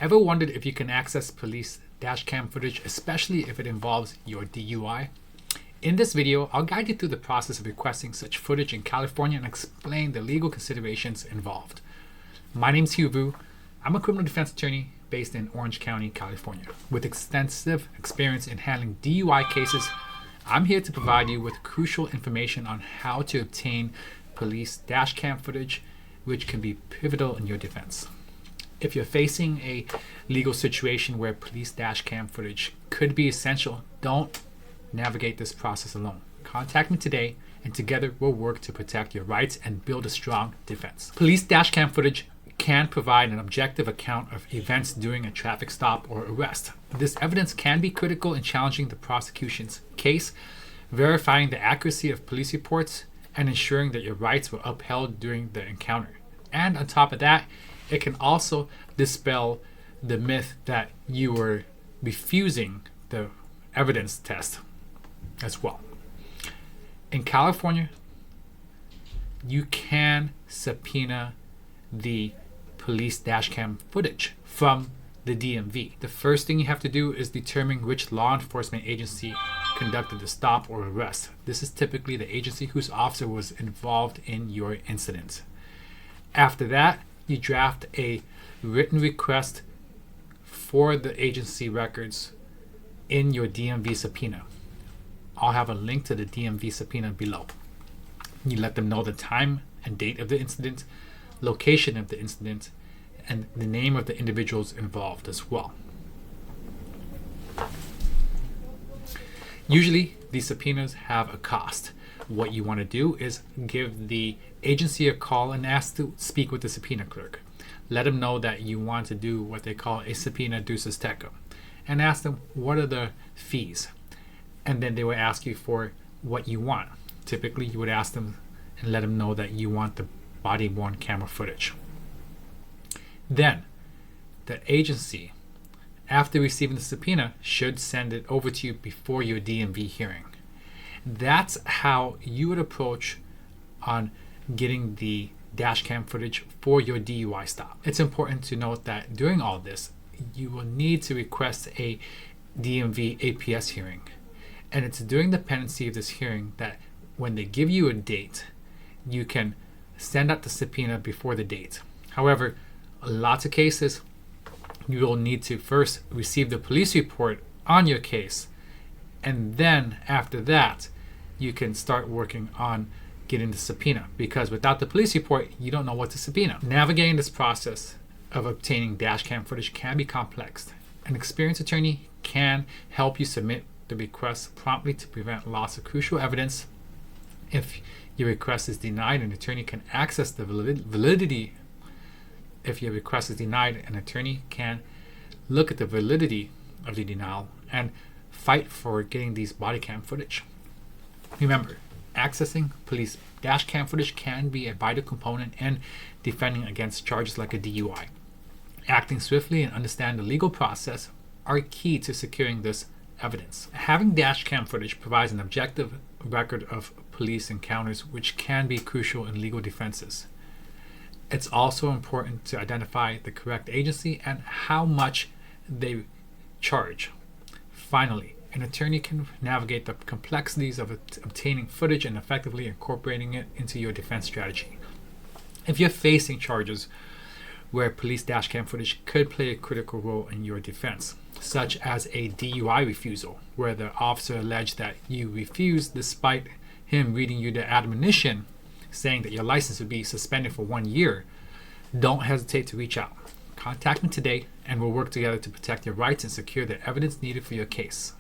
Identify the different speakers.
Speaker 1: Ever wondered if you can access police dashcam footage, especially if it involves your DUI? In this video, I'll guide you through the process of requesting such footage in California and explain the legal considerations involved. My name is Hieu. I'm a criminal defense attorney based in Orange County, California. With extensive experience in handling DUI cases, I'm here to provide you with crucial information on how to obtain police dashcam footage, which can be pivotal in your defense. If you're facing a legal situation where police dashcam footage could be essential, don't navigate this process alone. Contact me today, and together we'll work to protect your rights and build a strong defense. Police dashcam footage can provide an objective account of events during a traffic stop or arrest. This evidence can be critical in challenging the prosecution's case, verifying the accuracy of police reports, and ensuring that your rights were upheld during the encounter. And on top of that, it can also dispel the myth that you were refusing the evidence test as well. In California, you can subpoena the police dashcam footage from the DMV. The first thing you have to do is determine which law enforcement agency conducted the stop or arrest. This is typically the agency whose officer was involved in your incident. After that, you draft a written request for the agency records in your DMV subpoena. I'll have a link to the DMV subpoena below. You let them know the time and date of the incident, location of the incident, and the name of the individuals involved as well. Usually, these subpoenas have a cost. What you want to do is give the agency a call and ask to speak with the subpoena clerk. Let them know that you want to do what they call a subpoena ducis tecum, and ask them what are the fees. And then they will ask you for what you want. Typically, you would ask them and let them know that you want the body-worn camera footage. Then, the agency, after receiving the subpoena, should send it over to you before your DMV hearing. That's how you would approach on getting the dashcam footage for your DUI stop. It's important to note that during all this, you will need to request a DMV APS hearing. And it's during the pendency of this hearing that when they give you a date, you can send out the subpoena before the date. However, lots of cases, you will need to first receive the police report on your case, and then after that, you can start working on getting the subpoena, because without the police report, you don't know what to subpoena. Navigating this process of obtaining dashcam footage can be complex. An experienced attorney can help you submit the request promptly to prevent loss of crucial evidence. If your request is denied, an attorney can access the validity. If your request is denied, an attorney can look at the validity of the denial and fight for getting these bodycam footage. Remember, accessing police dashcam footage can be a vital component in defending against charges like a DUI. Acting swiftly and understand the legal process are key to securing this evidence. Having dashcam footage provides an objective record of police encounters, which can be crucial in legal defenses. It's also important to identify the correct agency and how much they charge. Finally, an attorney can navigate the complexities of obtaining footage and effectively incorporating it into your defense strategy. If you're facing charges where police dashcam footage could play a critical role in your defense, such as a DUI refusal, where the officer alleged that you refused despite him reading you the admonition saying that your license would be suspended for 1 year, don't hesitate to reach out. Contact me today, and we'll work together to protect your rights and secure the evidence needed for your case.